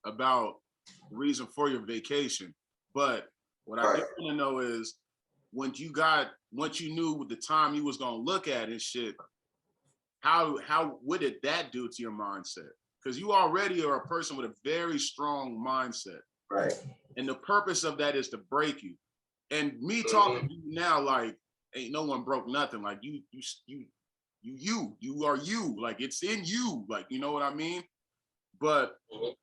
about the reason for your vacation. But what I do want to know is once you knew the time you was gonna look at and shit, what did that do to your mindset? Because you already are a person with a very strong mindset. Right. And the purpose of that is to break you. And me talking to you now, like, ain't no one broke nothing. Like you are you. Like it's in you. Like, you know what I mean? But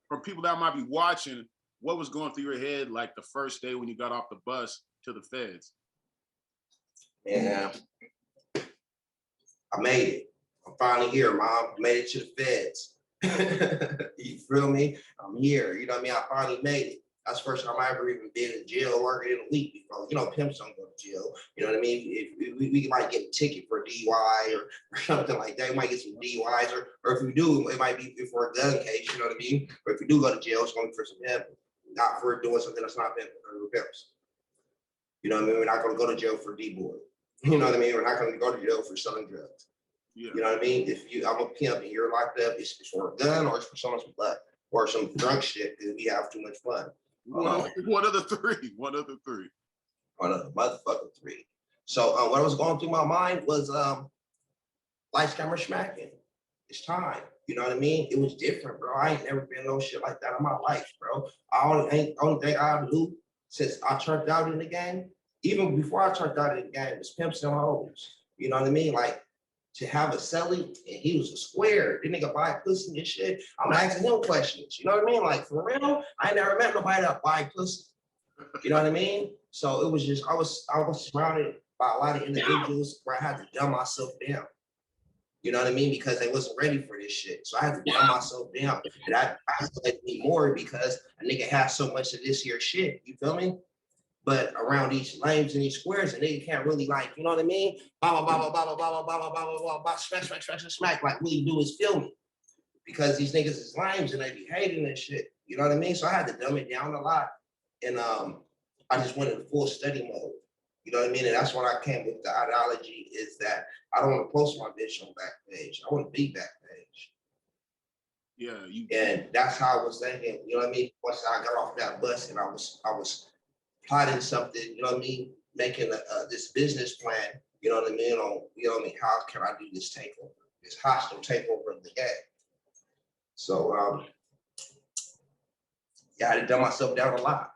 for people that might be watching, what was going through your head like the first day when you got off the bus to the feds? Yeah. I made it. I'm finally here, Mom. Made it to the feds. You feel me? I'm here. You know what I mean? I finally made it. That's the first time I ever even been in jail working in a week before. You know, pimps don't go to jail. You know what I mean? If we might get a ticket for DUI or something like that. We might get some DUIs, or if we do, it might be for a gun case. You know what I mean? Or if we do go to jail, it's only for some pimp, not for doing something that's not pimp or pimps. You know what I mean? We're not going to go to jail for D-boy. You know what I mean? We're not going to go to jail for selling drugs. Yeah. You know what I mean? I'm a pimp and you're locked up, it's for a gun or it's for someone's blood or some drunk shit because we have too much fun. One of the three. One of the motherfucking three. So what was going through my mind was lights, camera, smacking. It's time. You know what I mean? It was different, bro. I ain't never been no shit like that in my life, bro. Only thing I do since I turned out in the game, even before I turned out in the game, was pimps and hoes. You know what I mean? Like, to have a celly and he was a square, the nigga buy pussy and shit. I'm asking him questions. You know what I mean? Like, for real, I ain't never met nobody that buy pussy. You know what I mean? So it was just, I was surrounded by a lot of individuals where I had to dumb myself down. You know what I mean? Because they wasn't ready for this shit. So I had to dumb myself down. And that isolated me more because a nigga has so much of this here shit. You feel me? But around these lanes and these squares, and they can't really, like, you know what I mean? Blah, blah, blah, blah, blah, blah, blah, blah, blah, blah, blah, blah, smack, smack, smack, smack. Like, what you do is feel me. Because these niggas is lames and they be hating and shit. You know what I mean? So I had to dumb it down a lot. And I just went into full study mode. You know what I mean? And that's when I came with the ideology is that I don't want to post my bitch on Backpage. I want to be Backpage. Yeah. And that's how I was thinking. You know what I mean? Once I got off that bus and I was plotting something, you know what I mean, making this business plan, you know what I mean, how can I do this takeover, this hostile takeover of the game? So, yeah, I had to dumb myself down a lot,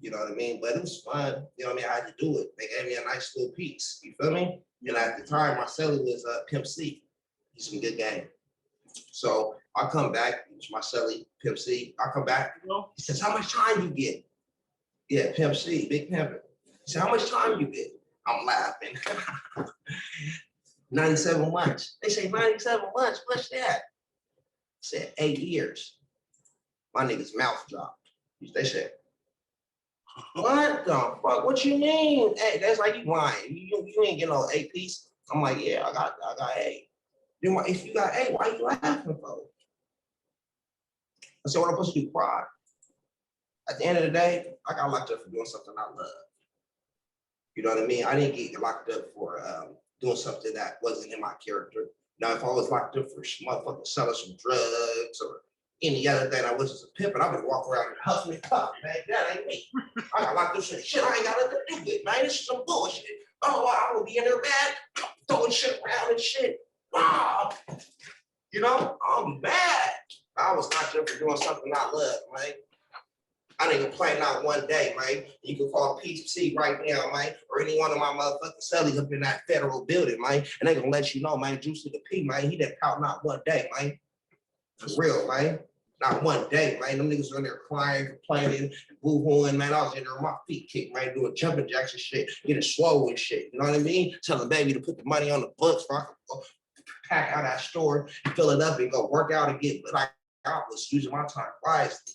you know what I mean, but it was fun, you know what I mean, I had to do it. They gave me a nice little piece, you feel me? And at the time, my celly was Pimp C. He's some good game. So I come back, it's my celly, Pimp C. I come back, he says, how much time you get? Yeah, Pimp C, big pimpin'. He said, how much time you get? I'm laughing. 97 months. They say 97 months, what's that? I said 8 years. My nigga's mouth dropped. They said, what the fuck? What you mean? Hey, that's like you lying. You ain't get no 8 piece. I'm like, yeah, I got 8. Then if you got 8, why you laughing for? I said, what I'm supposed to do, cry? At the end of the day, I got locked up for doing something I love. You know what I mean? I didn't get locked up for doing something that wasn't in my character. Now, if I was locked up for motherfucking selling some drugs or any other thing, I wasn't a pimp, and I would walk around and huffing and puffing, man. That ain't me. I got locked up for shit I ain't got nothing to do with, man. This is some bullshit. Oh, I will be in there mad, throwing shit around and shit. Wow. You know, I'll be mad. I was locked up for doing something I love, man. I didn't complain not one day, man. You can call PC right now, man, or any one of my motherfucking cellies up in that federal building, man, and they gonna let you know, man, Juice to the P, man, he didn't pout not one day, man. For real, man. Not one day, man. Them niggas were in there crying, complaining, boo-hooing, man. I was in there with my feet kicked, man, doing jumping jacks and shit, getting swole and shit, you know what I mean? Telling baby to put the money on the books so I could go pack out that store, fill it up, and go work out again. But I was using my time wisely.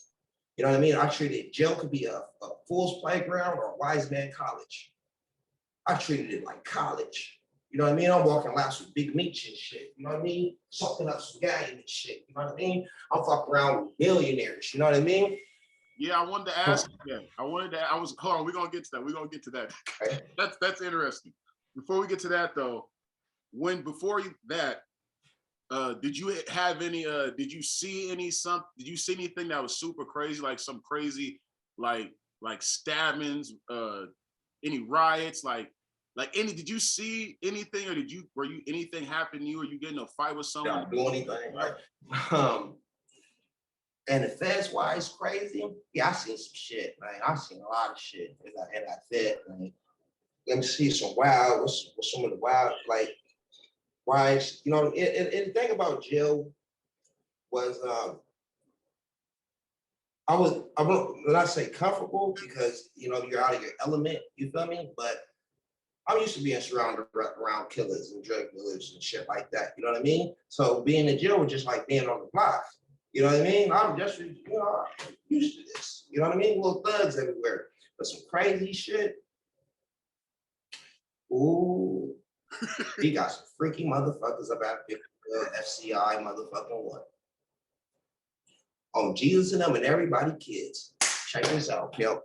You know what I mean? I treated jail could be a fool's playground or a wise man college. I treated it like college. You know what I mean? I'm walking laps with big meats and shit. You know what I mean? Soaking up some game and shit. You know what I mean? I'm fucking around with millionaires. You know what I mean? Yeah, I wanted to ask you that. Hold on, we're gonna get to that. We're gonna get to that. Okay. That's interesting. Before we get to that though, Did you have any? Did you see anything that was super crazy, like some crazy, like stabbings? Any riots? Did you see anything, or were you anything happen to you, or you get in a fight with someone? Not do anything, right? And the feds wise crazy. Yeah, I seen some shit, man. I seen a lot of shit in that fed, man. Let me see some wild. What's some of the wild like riots? You know, and the thing about jail was I won't not say comfortable because you know you're out of your element. You feel me? But I'm used to being surrounded around killers and drug dealers and shit like that. You know what I mean? So being in jail was just like being on the block. You know what I mean? I'm just, you know, used to this. You know what I mean? Little thugs everywhere. But some crazy shit. Ooh, he got some freaky motherfuckers up at FCI motherfucking what? On Jesus and them and everybody kids. Check this out, Pimp.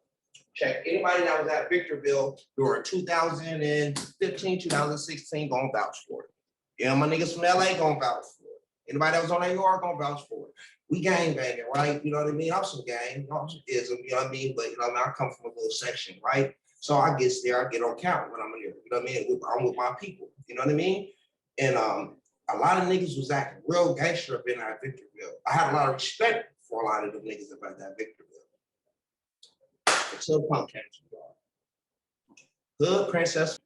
Check anybody that was at Victorville during 2015, 2016 gonna vouch for it. You know, my niggas from LA gonna vouch for it. Anybody that was on AR gonna vouch for it. We gang banging, right? You know what I mean? I'm some gang, I'm some ism, you know what I mean? But you know what I mean? I come from a little section, right? So I get there, I get on count when I'm in there. You know what I mean? I'm with my people, you know what I mean? And a lot of niggas was acting real gangster up in that Victorville. I had a lot of respect for a lot of the niggas up at that Victorville. Until Punk came to the yard. Hood Princess,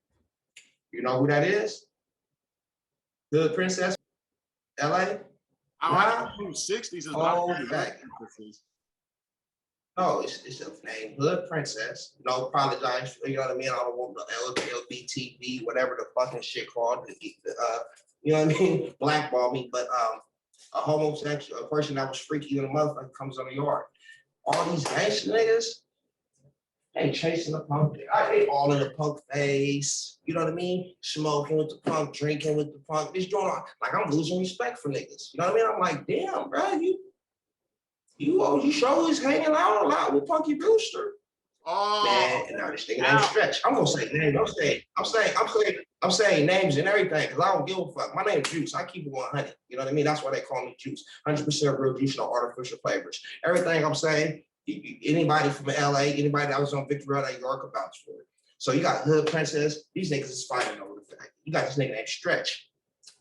you know who that is? Hood Princess, LA. I know 60s is okay. No, it's a name, Hood Princess. No, apologize. You know what I mean? I don't want the LBTV, whatever the fucking shit called. You know what I mean? Blackball me, but a homosexual, a person that was freaky in a motherfucker comes on the yard. All these gangster niggas, they chasing the punk. They all in the punk face. You know what I mean? Smoking with the punk, drinking with the punk. This doing like I'm losing respect for niggas. You know what I mean? I'm like, damn, bro, you sure is hanging out a lot with Punky Brewster. Oh man, and now this nigga name Stretch. I'm gonna say names. I'm saying names and everything because I don't give a fuck. My name's Juice. I keep it 100. You know what I mean? That's why they call me Juice. 100% real juice, no artificial flavors. Everything I'm saying. Anybody from LA, anybody that was on Victorville, New York, about for it. So you got Hood Princess. These niggas is fighting over the fact. You got this nigga named Stretch.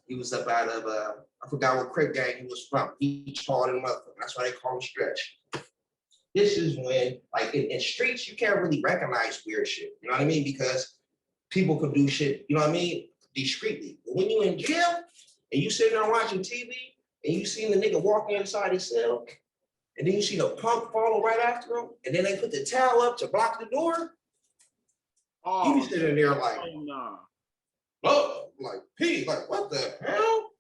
He was up out of I forgot what Crip gang he was from. He hard and motherfucker. That's why they call him Stretch. This is when, like in streets, you can't really recognize weird shit. You know what I mean? Because people could do shit. You know what I mean? Discreetly. But when you in jail and you sitting there watching TV and you see the nigga walking inside his cell. And then you see the punk follow right after him, and then they put the towel up to block the door. Oh, you be sitting there like, oh, like, P, like, what the hell?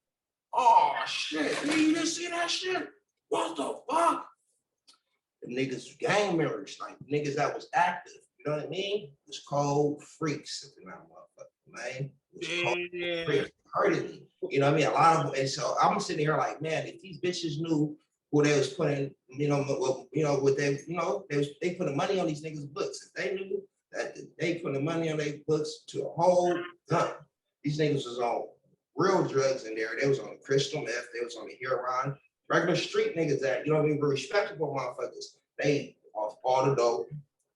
Oh, shit, you didn't see that shit? What the fuck? The niggas gang members, like, niggas that was active, you know what I mean? It was cold freaks in that motherfucker, man. It was cold freaks, hurting me. You know what I mean? A lot of them, and so I'm sitting here like, man, if these bitches knew who they was putting, what they putting money on these niggas' books. If they knew that they putting money on their books to a whole gun, these niggas was on real drugs in there. They was on the crystal meth, they was on the heroin. Regular street niggas that, you know what I mean, very respectable motherfuckers. They off all the dope,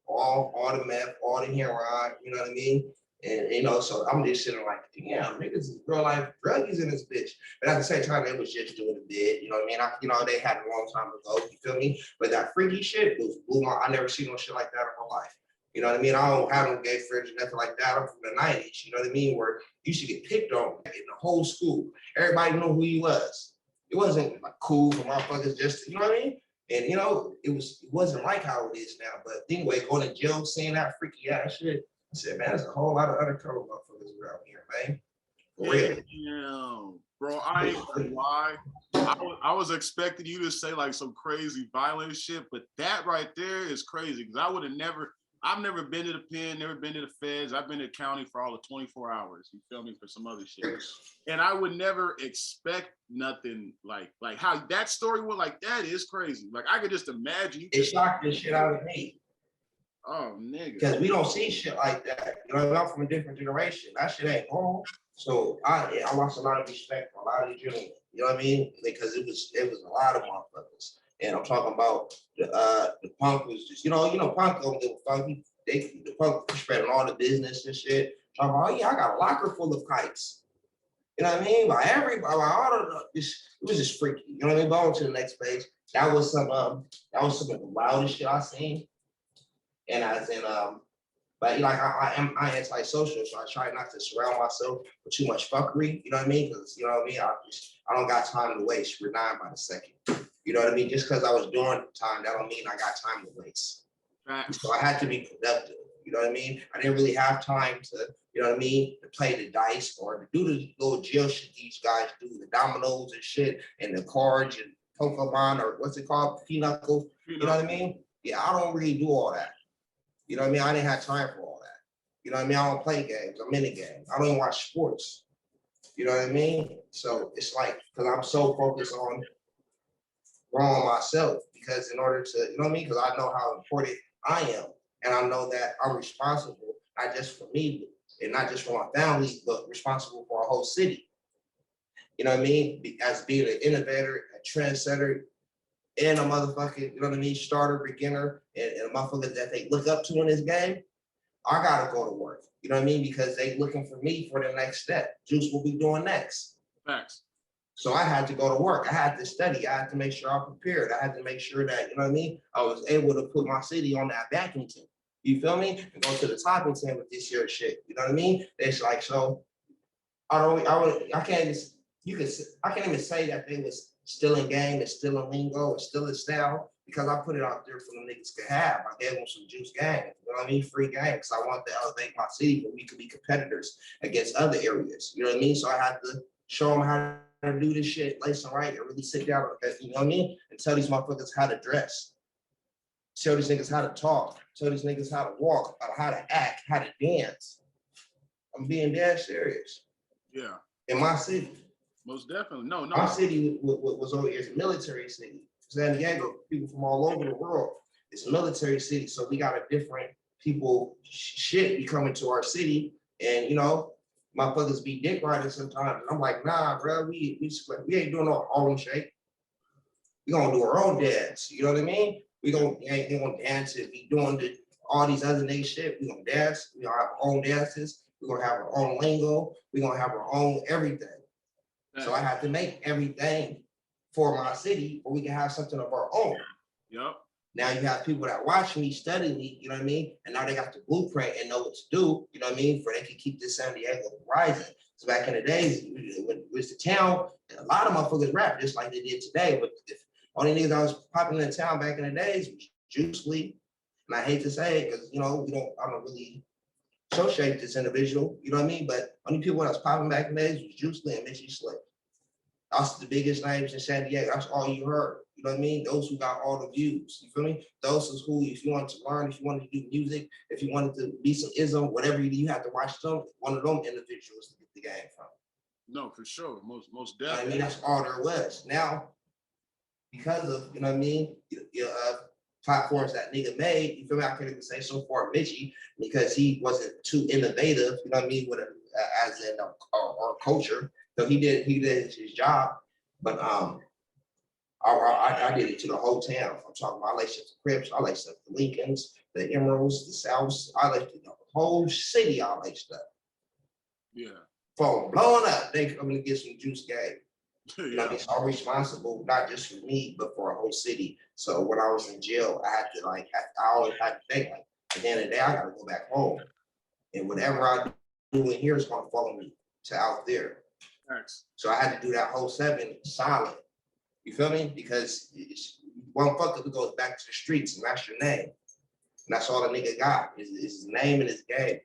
all the meth, all the heroin, you know what I mean? And you know, so I'm just sitting like, damn, niggas is real life druggies in this bitch. But at the same time, they was just doing a bit, you know what I mean? They had a long time ago, you feel me? But that freaky shit was blew my, I never seen no shit like that in my life. You know what I mean? I don't have no gay friends or nothing like that. I'm from the 90s, you know what I mean? Where you used to get picked on in the whole school. Everybody knew who you was. It wasn't like cool for motherfuckers just, you know what I mean? And you know, it wasn't like how it is now. But anyway, going to jail, seeing that freaky ass shit, I said, man, there's a whole lot of undercover motherfuckers around here, man. For real. Damn, bro, I ain't gonna lie. I was expecting you to say like some crazy violent shit, but that right there is crazy because I've never been to the pen, never been to the feds. I've been to county for all of 24 hours. You feel me? For some other shit. And I would never expect nothing like how that story went. Like that is crazy. Like I could just imagine. It shocked the shit out of me. Oh, nigga. Because we don't see shit like that. You know, I'm from a different generation. That shit ain't normal. So I lost a lot of respect for a lot of the gentlemen. You know what I mean? Because it was a lot of motherfuckers. And I'm talking about the punk was just, punk don't give a fuck. The punk spreading all the business and shit. Talking about, oh yeah, I got a locker full of kites. You know what I mean? By everybody, it was just freaky. You know what I mean? But on to the next page. That was some of the wildest shit I seen. And I was in but like I'm antisocial, so I try not to surround myself with too much fuckery. You know what I mean? Because you know what I mean. I don't got time to waste. We're 9 by the second. You know what I mean? Just because I was doing time, that don't mean I got time to waste. Right. So I had to be productive. You know what I mean? I didn't really have time to, you know what I mean, to play the dice or to do the little jail shit these guys do, the dominoes and shit, and the cards and Pokemon or what's it called, pinochle. You know what I mean? Yeah, I don't really do all that. You know what I mean? I didn't have time for all that. You know what I mean? I don't play games. I'm in a game. I don't even watch sports. You know what I mean? So it's like, because I'm so focused on growing myself, because in order to, you know what I mean? Because I know how important I am. And I know that I'm responsible, not just for me and not just for my family, but responsible for a whole city. You know what I mean? As being an innovator, a trendsetter, and a motherfucking, you know what I mean, starter, beginner, and a motherfucker that they look up to in this game, I gotta go to work. You know what I mean? Because they looking for me for the next step. Juice will be doing next. Facts. So I had to go to work. I had to study. I had to make sure I'm prepared. I had to make sure that, you know what I mean, I was able to put my city on that backing team. You feel me? And go to the top and 10 with this year shit. You know what I mean? It's like, so I can't even say that they was still in game, it's still in lingo, it's still in style, because I put it out there for the niggas to have. I gave them some juice game, you know what I mean? Free game, because I want to elevate my city where we could be competitors against other areas. You know what I mean? So I had to show them how to do this shit, lace and right, and really sit down, you know what I mean? And tell these motherfuckers how to dress. Tell these niggas how to talk. Tell these niggas how to walk, how to act, how to dance. I'm being dead serious. Yeah. In my city. Most definitely. No. My city was over here. It's a military city. San Diego, people from all over the world. It's a military city, so we got a different people shit be coming to our city, and you know, motherfuckers be dick riding sometimes. And I'm like, nah, bro, we ain't doing no Harlem Shake. We gonna do our own dance. You know what I mean? We ain't gonna dance and be doing all these other nigga shit. We gonna dance. We gonna have our own dances. We gonna have our own lingo. We gonna have our own everything. So I have to make everything for my city where we can have something of our own. Yep. Now you have people that watch me, study me, you know what I mean? And now they got the blueprint and know what to do, you know what I mean? For they can keep this San Diego rising. So back in the days, when it was the town, and a lot of motherfuckers rap just like they did today. But if only niggas that was popping in the town back in the days was Juice Lee. And I hate to say it because, you know, I don't really associate this individual, you know what I mean? But only people that was popping back in the days was Juice Lee and Missy Slick. That's the biggest names in San Diego. That's all you heard. You know what I mean? Those who got all the views. You feel me? Those is who, if you wanted to learn, if you wanted to do music, if you wanted to be some ism, whatever you do, you have to watch them. One of them individuals to get the game from. No, for sure. Most definitely. You know what I mean? That's all there was. Now, because of, you know what I mean, platforms that nigga made, you feel me? I can't even say so far Mitchie because he wasn't too innovative, you know what I mean, with as in our culture. So he did his job, but I did it to the whole town. I'm talking about I laced up the Crips, I laced up the Lincolns, the Emeralds, the Souths, I laced the whole city, I laced up. Yeah. Phone blowing up, they coming to get some juice game. Yeah. You know, it's all responsible, not just for me, but for a whole city. So when I was in jail, I had to I always had to think like, at the end of the day, I gotta go back home. And whatever I do in here is gonna follow me to out there. Thanks. So I had to do that whole 7 solid. You feel me? Because one fuck up, it goes back to the streets and that's your name. And that's all the nigga got is his name and his game.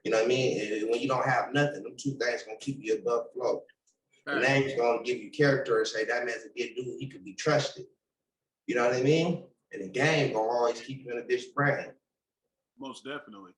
You know what I mean? And when you don't have nothing, them two things gonna keep you above flow. The name's gonna give you character and say that man's a good dude, he could be trusted. You know what I mean? And the game gonna always keep you in a bitch brain. Most definitely.